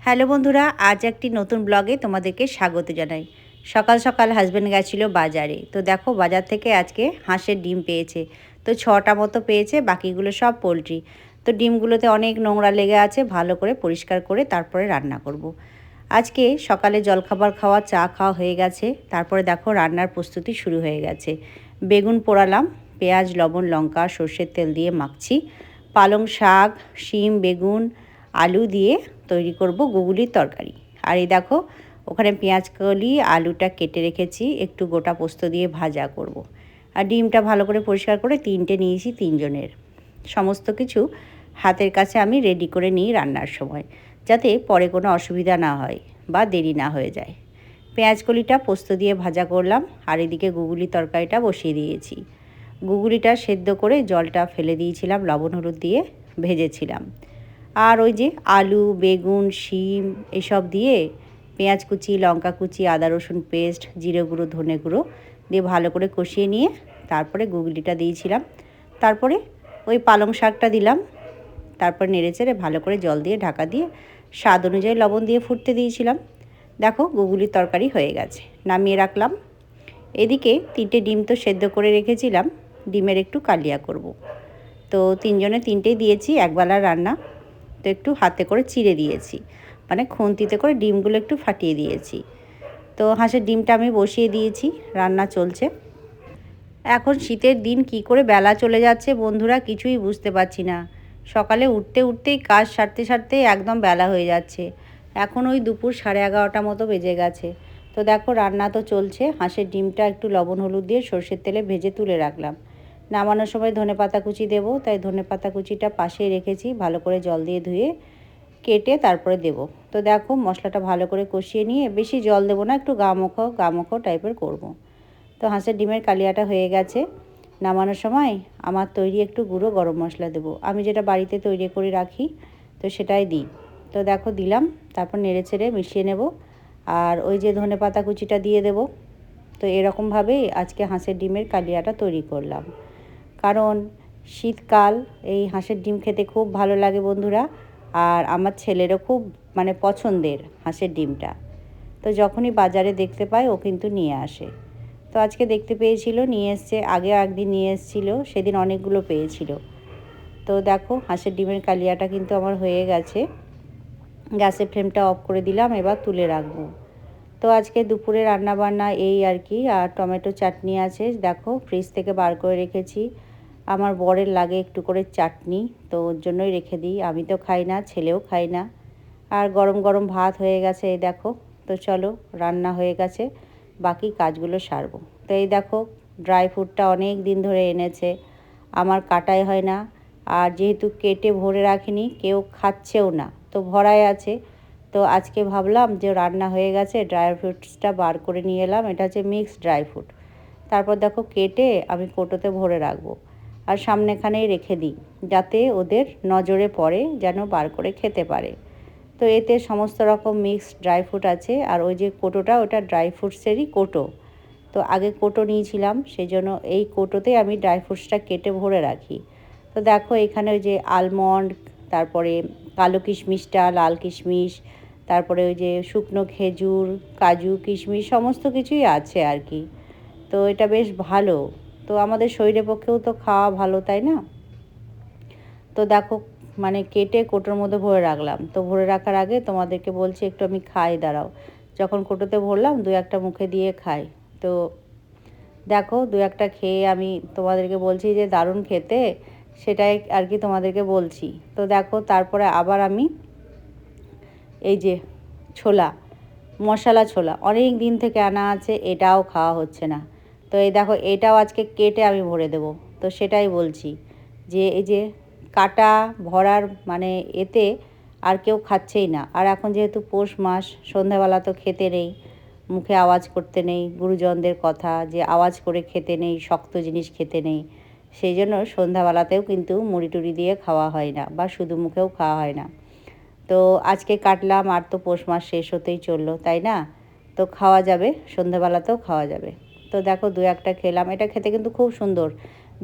Hello বন্ধুরা, আজ একটি নতুন ব্লগে তোমাদেরকে স্বাগত জানাই। সকাল সকাল হাজব্যান্ড গেছিলো বাজারে। তো দেখো বাজার থেকে আজকে হাঁসের ডিম পেয়েছে। তো 6টা মতো পেয়েছে, বাকিগুলো সব পোলট্রি। তো ডিমগুলোতে অনেক নোংরা লেগে আছে, ভালো করে পরিষ্কার করে তারপরে রান্না করব। আজকে সকালে জলখাবার খাওয়া, চা খাওয়া হয়ে গেছে। তারপরে দেখো রান্নার প্রস্তুতি শুরু হয়ে গেছে। বেগুন পোড়ালাম, পেঁয়াজ লবণ লঙ্কা সর্ষের তেল দিয়ে মাখছি। পালং শাক, শিম, বেগুন, আলু দিয়ে তৈরি করব গুগলির তরকারি। আর এই দেখো ওখানে পেঁয়াজ কলি আলুটা কেটে রেখেছি, একটু গোটা পোস্ত দিয়ে ভাজা করব। আর ডিমটা ভালো করে পরিষ্কার করে 3টে নিয়েছি, 3জনের। সমস্ত কিছু হাতের কাছে আমি রেডি করে নিই রান্নার সময়, যাতে পরে কোনো অসুবিধা না হয় বা দেরি না হয়ে যায়। পেঁয়াজ কলিটা পোস্ত দিয়ে ভাজা করলাম, আর এদিকে গুগলি তরকারিটা বসিয়ে দিয়েছি। গুগলিটা সেদ্ধ করে জলটা ফেলে দিয়েছিলাম, লবণ হলুদ দিয়ে ভেজেছিলাম। আর ওই যে আলু, বেগুন, শিম এসব দিয়ে পেঁয়াজ কুচি, লঙ্কা কুচি, আদা রসুন পেস্ট, জিরে গুঁড়ো, ধনে গুঁড়ো দিয়ে ভালো করে কষিয়ে নিয়ে তারপরে গুগলিটা দিয়েছিলাম। তারপরে ওই পালং শাকটা দিলাম। তারপর নেড়েচেড়ে ভালো করে জল দিয়ে ঢাকা দিয়ে স্বাদ অনুযায়ী লবণ দিয়ে ফুটতে দিয়েছিলাম। দেখো গুগলির তরকারি হয়ে গেছে, নামিয়ে রাখলাম। এদিকে 3টে ডিম তো সেদ্ধ করে রেখেছিলাম, ডিমের একটু কালিয়া করব। তো 3জনে 3টেই দিয়েছি, একবেলার রান্না। তো একটু হাতে করে চিড়ে দিয়েছি, মানে খুন্তিতে করে ডিমগুলো একটু ফাটিয়ে দিয়েছি। তো হাঁসের ডিমটা আমি বসিয়ে দিয়েছি, রান্না চলছে। এখন শীতের দিন কি করে বেলা চলে যাচ্ছে বন্ধুরা, কিছুই বুঝতে পারছি না। সকালে উঠতে উঠতেই কাজ সারতে সারতে একদম বেলা হয়ে যাচ্ছে। এখন ওই দুপুর 11:30 মতো বেজে গেছে। তো দেখো রান্না তো চলছে। হাঁসের ডিমটা একটু লবণ হলুদ দিয়ে সর্ষের তেলে ভেজে তুলে রাখলাম। নামানোর সময় ধনেপাতা কুচি দেবো, তাই ধনেপাতা কুচিটা পাশে রেখেছি, ভালো করে জল দিয়ে ধুয়ে কেটে তারপরে দেব। তো দেখো মশলাটা ভালো করে কষিয়ে নিয়ে, বেশি জল দেবো না, একটু গামাখো টাইপের করব। তো হাঁসের ডিমের কালিয়াটা হয়ে গেছে। নামানোর সময় আমার তৈরি একটু গুঁড়ো গরম মশলা দেবো, আমি যেটা বাড়িতে তৈরি করে রাখি, তো সেটাই দিই। তো দেখো দিলাম, তারপর নেড়েচেড়ে মিশিয়ে নেব। আর ওই যে ধনেপাতা কুচিটা দিয়ে দেব। তো এরকমভাবেই আজকে হাঁসের ডিমের কালিয়াটা তৈরি করলাম। কারণ শীতকাল, এই হাঁসের ডিম খেতে খুব ভালো লাগে বন্ধুরা। আর আমার ছেলেরও খুব পছন্দের হাঁসের ডিমটা। তো যখনই বাজারে দেখতে পায় ও কিন্তু নিয়ে আসে। তো আজকে দেখতে পেয়েছিল, নিয়ে এসছে। আগেও একদিন নিয়ে এসেছিলো, সেদিন অনেকগুলো পেয়েছিল। তো দেখো হাঁসের ডিমের কালিয়াটা কিন্তু আমার হয়ে গেছে। গ্যাসের ফ্লেমটা অফ করে দিলাম, এবার তুলে রাখবো। তো আজকে দুপুরে রান্নাবান্না এই আর কি। আর টমেটো চাটনি আছে, দেখো ফ্রিজ থেকে বার করে রেখেছি। আমার বরের লাগে একটু করে চাটনি, তো ওর জন্যই রেখে দিই। আমি তো খাই না, ছেলেও খাই না। আর গরম গরম ভাত হয়ে গেছে এই দেখো। তো চলো রান্না হয়ে গেছে, বাকি কাজগুলো সারবো। তো এই দেখো ড্রাই ফ্রুটটা অনেক দিন ধরে এনেছে, আমার কাটাই হয় না। আর যেহেতু কেটে ভরে রাখিনি, কেউ খাচ্ছেও না, তো ভরাই আছে। তো আজকে ভাবলাম যে রান্না হয়ে গেছে, ড্রাই ফ্রুটসটা বার করে নিয়ে এলাম। এটা হচ্ছে মিক্সড ড্রাই ফ্রুট। তারপর দেখো কেটে আমি কৌটোতে ভরে রাখবো, আর সামনেখানেই রেখে দিই, যাতে ওদের নজরে পড়ে, যেন বার করে খেতে পারে। তো এতে সমস্ত রকম মিক্সড ড্রাই ফ্রুট আছে। আর ওই যে কোটোটা, ওটা ড্রাই ফ্রুটসেরই কোটো। তো আগে কোটো নিয়েছিলাম, সেই জন্য এই কোটোতে আমি ড্রাই ফ্রুটসটা কেটে ভরে রাখি। তো দেখো এখানে ওই যে আলমন্ড, তারপরে কালো কিশমিশটা, লাল কিশমিশ, তারপরে ওই যে শুকনো খেজুর, কাজু, কিশমিশ সমস্ত কিছুই আছে আর কি। তো এটা বেশ ভালো, তো আমাদের শরীরের পক্ষেও তো খাওয়া ভালো, তাই না? তো দেখো কেটে কোটোর মধ্যে ভরে রাখলাম। তো ভরে রাখার আগে তোমাদেরকে বলছি একটু আমি খাই, দাঁড়াও। যখন কোটোতে ভরলাম 2-1টা মুখে দিয়ে খাই। তো দেখো 2-1টা খেয়ে আমি তোমাদেরকে বলছি যে দারুণ খেতে, সেটাই আর কি তোমাদেরকে বলছি। তো দেখো তারপরে আবার আমি এই যে ছোলা, মশলা ছোলা অনেক দিন থেকে আনা আছে, এটাও খাওয়া হচ্ছে না। তো এই দেখো এটাও আজকে কেটে আমি ভরে দেবো। তো সেটাই বলছি যে এই যে কাটা ভরার এতে আর কেউ খাচ্ছেই না। আর এখন যেহেতু পৌষ মাস, সন্ধ্যাবেলা তো খেতে নেই, মুখে আওয়াজ করতে নেই, গুরুজনদের কথা যে আওয়াজ করে খেতে নেই, শক্ত জিনিস খেতে নেই। সেই জন্য সন্ধ্যাবেলাতেও কিন্তু মুড়ি টুড়ি দিয়ে খাওয়া হয় না, বা শুধু মুখেও খাওয়া হয় না। তো আজকে কাটলাম, আর তো পৌষ মাস শেষ হতেই চললো, তাই না? তো খাওয়া যাবে, সন্ধ্যাবেলাতেও খাওয়া যাবে। তো দেখো 2-1টা খেলাম। এটা খেতে কিন্তু খুব সুন্দর,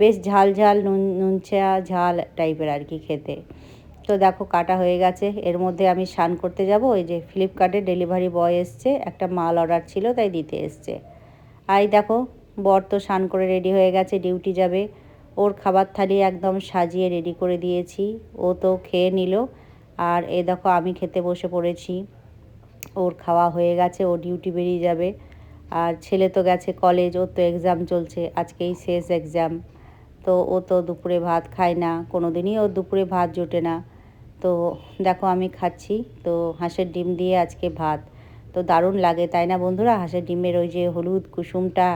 বেশ ঝাল ঝাল, নুনচা ঝাল টাইপের আর কি খেতে। তো দেখো কাটা হয়ে গেছে। এর মধ্যে আমি স্নান করতে যাব। ওই যে ফ্লিপকার্টে ডেলিভারি বয় এসছে, একটা মাল অর্ডার ছিল তাই দিতে এসছে। আর এই দেখো বর তো স্নান করে রেডি হয়ে গেছে, ডিউটি যাবে। ওর খাবার থালি একদম সাজিয়ে রেডি করে দিয়েছি, ও তো খেয়ে নিল। আর এ দেখো আমি খেতে বসে পড়েছি। ওর খাওয়া হয়ে গেছে, ও ডিউটি বেরিয়ে যাবে। আর ছেলে তো গেছে কলেজ, ওর তো এক্সাম চলছে, আজকেই শেষ এক্সাম। তো ও তো দুপুরে ভাত খায় না, কোনো দিনই ওর দুপুরে ভাত জোটে না। তো দেখো আমি খাচ্ছি তো হাঁসের ডিম দিয়ে আজকে ভাত। তো দারুণ লাগে তাই না বন্ধুরা? হাঁসের ডিমের ওই যে হলুদ কুসুমটা,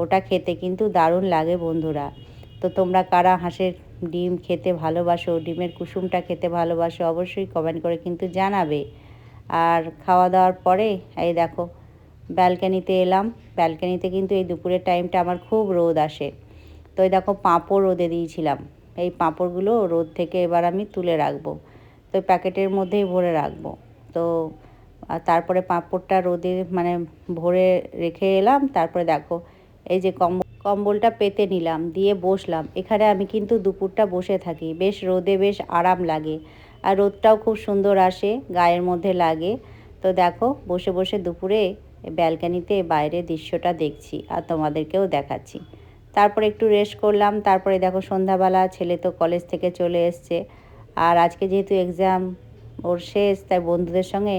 ওটা খেতে কিন্তু দারুণ লাগে বন্ধুরা। তো তোমরা কারা হাঁসের ডিম খেতে ভালোবাসো, ডিমের কুসুমটা খেতে ভালোবাসো, অবশ্যই কমেন্ট করে কিন্তু জানাবে। আর খাওয়া দাওয়ার পরে এই দেখো ব্যালকানিতে এলাম। ব্যালকানিতে কিন্তু এই দুপুরের টাইমটা আমার খুব রোদ আসে। তো এই দেখো পাঁপড় রোদে দিয়েছিলাম। এই পাঁপড়গুলো রোদ থেকে এবার আমি তুলে রাখবো, তো প্যাকেটের মধ্যেই ভরে রাখবো। তো তারপরে পাঁপড়টা রোদে মানে ভরে রেখে এলাম। তারপরে দেখো এই যে কম্বলটা পেতে নিলাম, দিয়ে বসলাম। এখানে আমি কিন্তু দুপুরটা বসে থাকি, বেশ রোদে বেশ আরাম লাগে। আর রোদটাও খুব সুন্দর আসে, গায়ের মধ্যে লাগে। তো দেখো বসে বসে দুপুরে ব্যালকানিতে বাইরের দৃশ্যটা দেখছি আর তোমাদেরকেও দেখাচ্ছি। তারপরে একটু রেস্ট করলাম। তারপরে দেখো সন্ধ্যাবেলা ছেলে তো কলেজ থেকে চলে এসছে। আর আজকে যেহেতু এক্সাম ওর শেষ, তাই বন্ধুদের সঙ্গে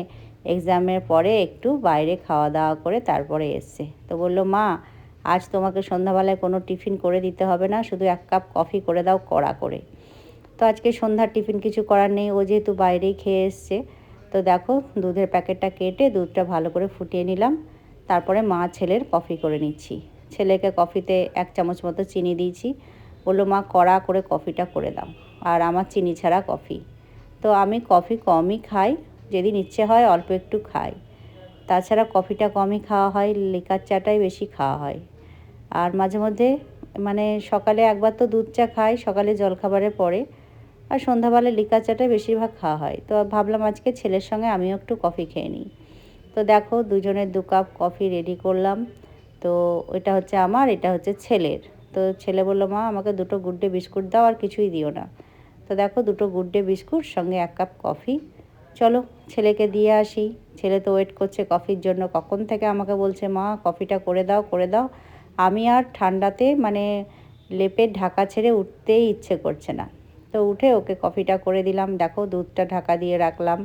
এক্সামের পরে একটু বাইরে খাওয়া দাওয়া করে তারপরে এসছে। তো বললো মা আজ তোমাকে সন্ধ্যাবেলায় কোনো টিফিন করে দিতে হবে না, শুধু 1 কাপ কফি করে দাও কড়া করে। তো আজকে সন্ধ্যার টিফিন কিছু করার নেই, ও যেহেতু বাইরেই খেয়ে এসছে। তো দেখো দুধের প্যাকেটটা কেটে দুধটা ভালো করে ফুটিয়ে নিলাম। তারপরে মা ছেলের কফি করে নিচ্ছি। ছেলেকে কফিতে 1 চামচ মতো চিনি দিয়েছি। বললো মা কড়া করে কফিটা করে দাও, আর আমার চিনি ছাড়া কফি। তো আমি কফি কমই খাই, যেদিন ইচ্ছে হয় অল্প একটু খাই। তাছাড়া কফিটা কমই খাওয়া হয়, লিকার চাটাই বেশি খাওয়া হয়। আর মাঝে মধ্যে মানে সকালে একবার তো দুধ চা খাই সকালে জলখাবারের পরে, আর সন্ধ্যাবেলায় লিকার চাটাই বেশিরভাগ খাওয়া হয়। তো ভাবলাম আজকে ছেলের সঙ্গে আমিও একটু কফি খেয়ে নিই। তো দেখো দুজনের 2 কাপ কফি রেডি করলাম। তো এটা হচ্ছে আমার, এটা হচ্ছে ছেলের। তো ছেলে বললো মা আমাকে 2টো গুড ডে বিস্কুট দাও, আর কিছুই দিও না। তো দেখো 2টো গুড ডে বিস্কুট সঙ্গে 1 কাপ কফি। চলো ছেলেকে দিয়ে আসি। ছেলে তো ওয়েট করছে কফির জন্য, কখন থেকে আমাকে বলছে মা কফিটা করে দাও করে দাও। আমি আর ঠান্ডাতে মানে লেপের ঢাকা ছেড়ে উঠতেই ইচ্ছে করছে না। তো উঠে ওকে কফিটা করে দিলাম। দেখো দুধটা ঢাকা দিয়ে রাখলাম।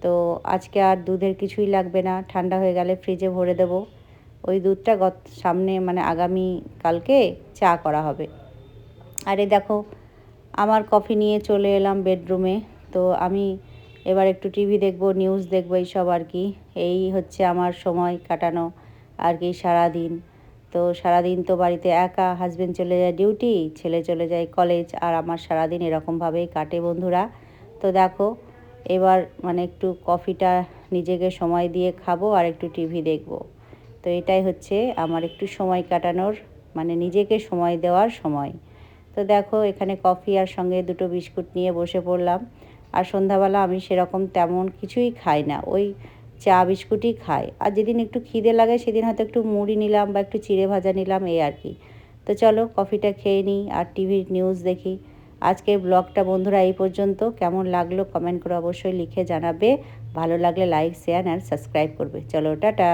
তো আজকে আর দুধের কিছুই লাগবে না, ঠান্ডা হয়ে গেলে ফ্রিজে ভরে দেবো। ওই দুধটা সামনে মানে আগামী কালকে চা করা হবে। আর এই দেখো আমার কফি নিয়ে চলে এলাম বেডরুমে। তো আমি এবার একটু টিভি দেখবো, নিউজ দেখবো, এইসব আর কি। এই হচ্ছে আমার সময় কাটানো আর কি সারাদিন। তো সারাদিন তো বাড়িতে একা, হাজব্যান্ড চলে যায় ডিউটি, ছেলে চলে যায় কলেজ, আর আমার সারাদিন এরকমভাবেই কাটে বন্ধুরা। তো দেখো এবার মানে একটু কফিটা নিজেকে সময় দিয়ে খাবো আর একটু টিভি দেখবো। তো এটাই হচ্ছে আমার একটু সময় কাটানোর মানে নিজেকে সময় দেওয়ার সময়। তো দেখো এখানে কফি আর সঙ্গে 2টো বিস্কুট নিয়ে বসে পড়লাম। আর সন্ধ্যাবেলা আমি সেরকম তেমন কিছুই খাই না, ওই চা বিস্কুটই খাই। আর যেদিন একটু খিদে লাগে সেদিন হয়তো একটু মুড়ি নিলাম বা একটু চিড়ে ভাজা নিলাম, এই আর কি। তো চলো কফিটা খেয়ে নিই আর টিভির নিউজ দেখি। আজকের ব্লগটা বন্ধুরা এই পর্যন্ত। কেমন লাগলো কমেন্ট করে অবশ্যই লিখে জানাবে। ভালো লাগলে লাইক শেয়ার আর সাবস্ক্রাইব করবে। চলো টাটা।